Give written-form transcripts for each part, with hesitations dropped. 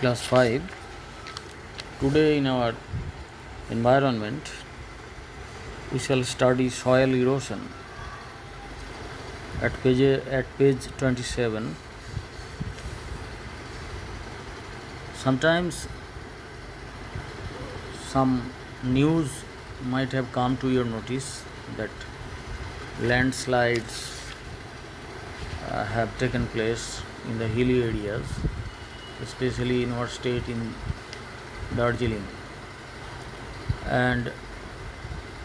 Class 5. Today in our environment we shall study soil erosion at page 27. Sometimes some news might have come to your notice that landslides have taken place in the hilly areas, especially in our state in Darjeeling, and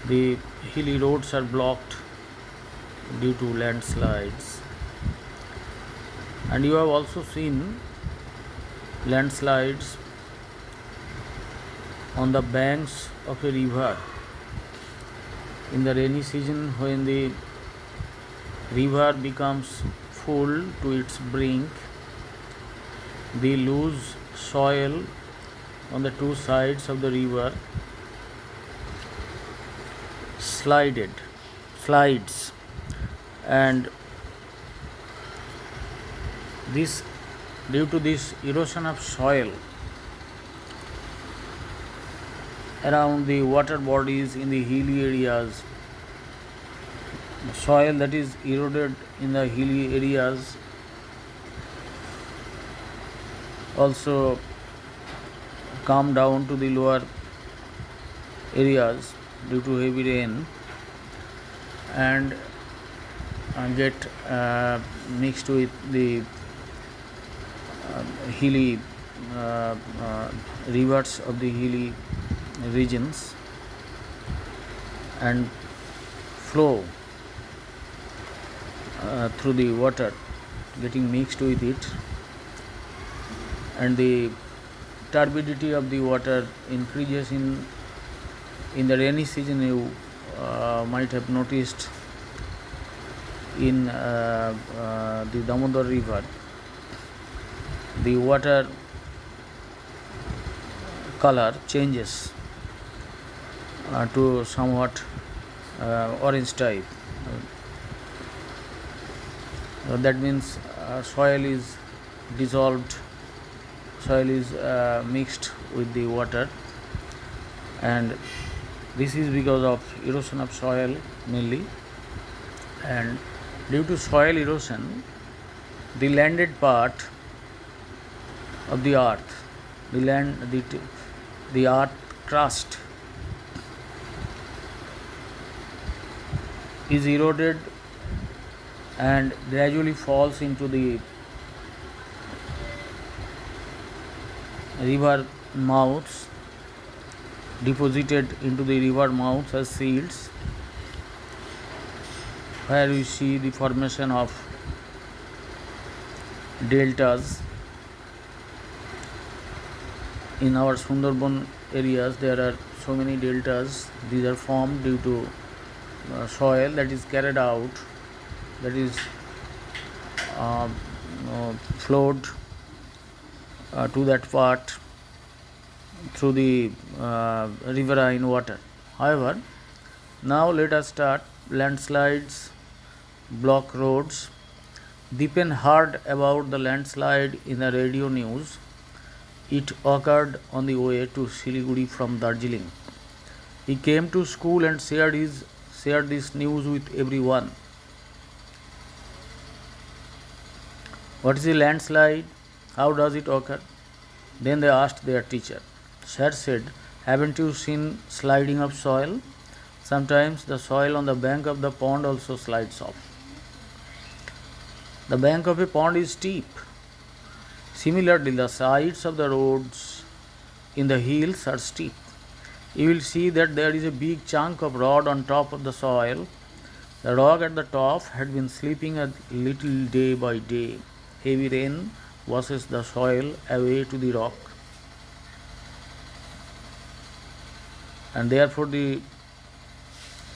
the hilly roads are blocked due to landslides. And you have also seen landslides on the banks of a river in the rainy season, when the river becomes full to its brink. The loose soil on the two sides of the river slides, and this due to this erosion of soil around the water bodies in the hilly areas, soil that is eroded in the hilly areas also come down to the lower areas due to heavy rain and get mixed with the hilly rivers of the hilly regions and flow through the water, getting mixed with it, and the turbidity of the water increases in the rainy season. You might have noticed in the Damodar river, the water color changes to somewhat orange type. That means soil is dissolved, soil is mixed with the water, and this is because of erosion of soil mainly. And due to soil erosion, the landed part of the earth, the earth crust is eroded and gradually falls into the river mouths, deposited into the river mouths as seeds, where we see the formation of deltas. In our Sundarban areas, there are so many deltas. These are formed due to soil that is carried out, that is flowed to that part through the riverine water. However, now let us start. Landslides block roads. Deepen heard about the landslide in the radio news. It occurred on the way to Siliguri from Darjeeling. He came to school and shared this news with everyone. What is a landslide? How does it occur? Then they asked their teacher. Sir said, haven't you seen sliding of soil? Sometimes the soil on the bank of the pond also slides off. The bank of a pond is steep. Similarly, the sides of the roads in the hills are steep. You will see that there is a big chunk of rock on top of the soil. The rock at the top had been slipping a little day by day. Heavy rain washes the soil away to the rock, and therefore the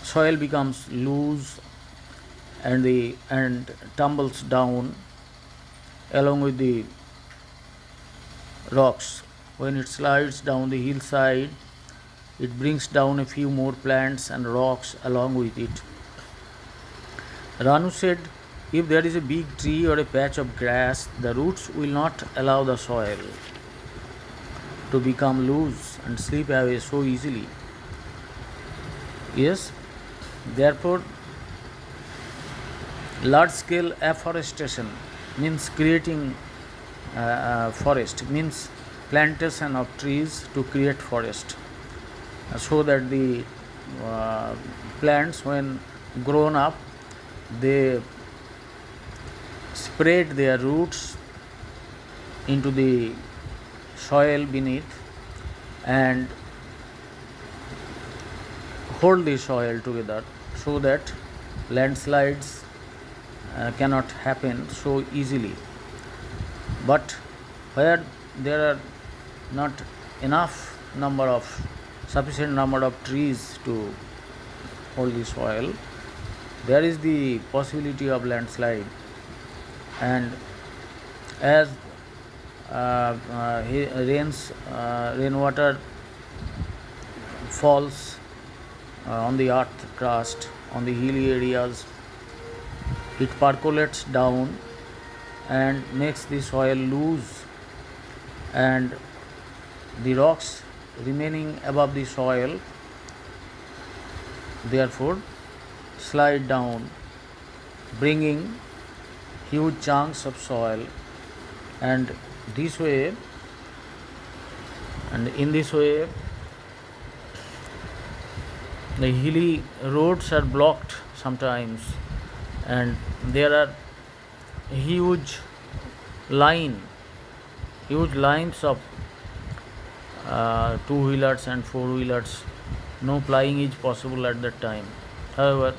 soil becomes loose and tumbles down along with the rocks. When it slides down the hillside, it brings down a few more plants and rocks along with it. Ranu said, if there is a big tree or a patch of grass, the roots will not allow the soil to become loose and slip away so easily. Yes, therefore, large scale afforestation means creating forest, means plantation of trees to create forest, so that the plants, when grown up, they spread their roots into the soil beneath and hold the soil together, so that landslides cannot happen so easily. But where there are not enough number of sufficient number of trees to hold the soil, there is the possibility of landslide. And as rainwater falls on the earth crust, on the hilly areas, it percolates down and makes the soil loose, and the rocks remaining above the soil therefore slide down, bringing huge chunks of soil, and this way, and in this way, the hilly roads are blocked sometimes, and there are huge lines of two-wheelers and four-wheelers. No plying is possible at that time. However,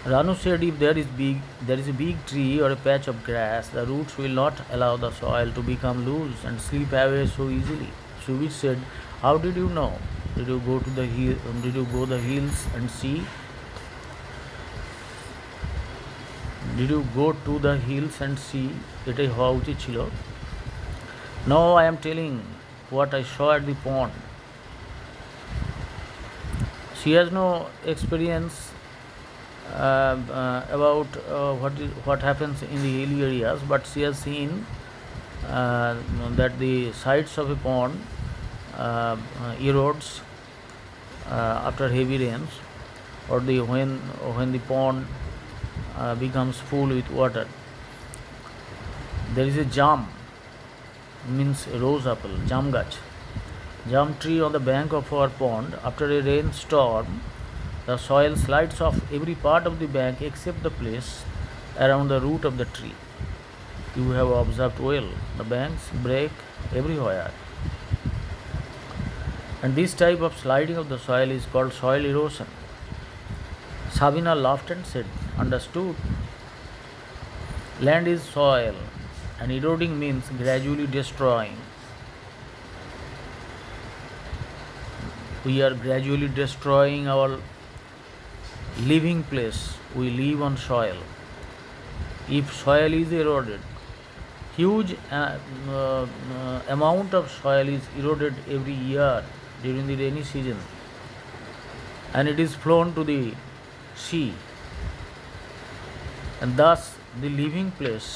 Ranu said if there is a big tree or a patch of grass, the roots will not allow the soil to become loose and slip away so easily. Shubit said, "How did you know? Did you go to the hills and see? Did you go to the hills and see?" এটাই হওয়া উচিত ছিল। No, I am telling what I saw at the pond. She has no experience about what happens in the hilly areas, but she has seen that the sides of a pond erodes after heavy rains, or when the pond becomes full with water. There is a jam, means rose apple, jam gach, jam tree on the bank of our pond. After a rainstorm, the soil slides off every part of the bank except the place around the root of the tree. You have observed well, the banks break everywhere. And this type of sliding of the soil is called soil erosion. Sabina laughed and said, "Understood. Land is soil, and eroding means gradually destroying. We are gradually destroying our living place. We live on soil. If soil is eroded, huge amount of soil is eroded every year during the rainy season, and it is flown to the sea, and thus the living place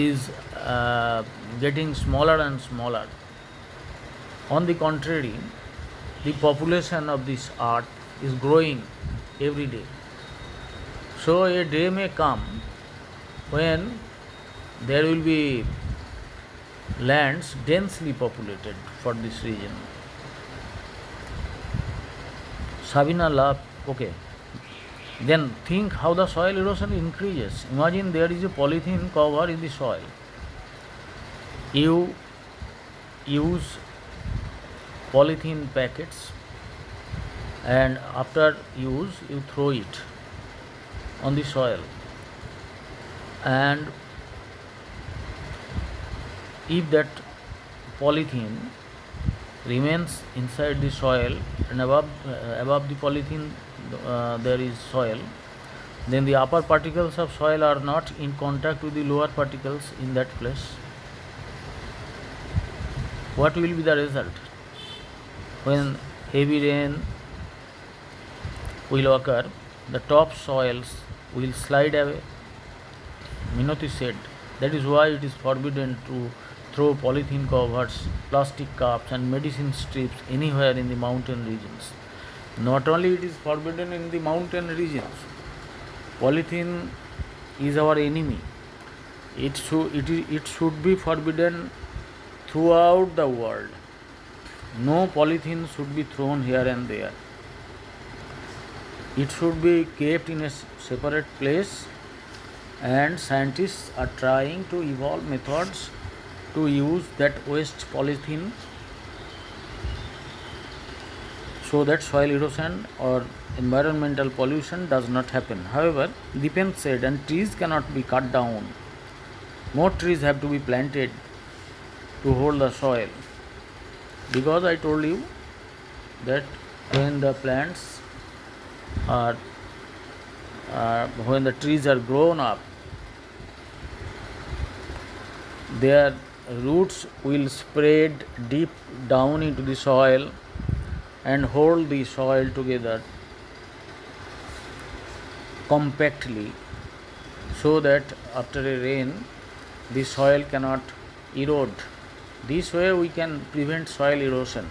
is getting smaller and smaller. On the contrary, the population of this earth is growing every day. So a day may come when there will be lands densely populated for this region." Sabina laughed. Okay. Then think how the soil erosion increases. Imagine there is a polythene cover in the soil. You use polythene packets, and after use you throw it on the soil, and if that polythene remains inside the soil, and above the polythene there is soil, then the upper particles of soil are not in contact with the lower particles in that place. What will be the result? When heavy rain will occur, the top soils will slide away. Minoti said, That is why it is forbidden to throw polythene covers, plastic cups and medicine strips anywhere in the mountain regions. Not only it is forbidden in the mountain regions, polythene is our enemy. It should be forbidden throughout the world. No polythene should be thrown here and there. It should be kept in a separate place, and scientists are trying to evolve methods to use that waste polythene so that soil erosion or environmental pollution does not happen. However, Dipen said, and trees cannot be cut down. More trees have to be planted to hold the soil. Because I told you that when the plants are, when the trees are grown up, their roots will spread deep down into the soil and hold the soil together compactly, so that after a rain the soil cannot erode. This way we can prevent soil erosion.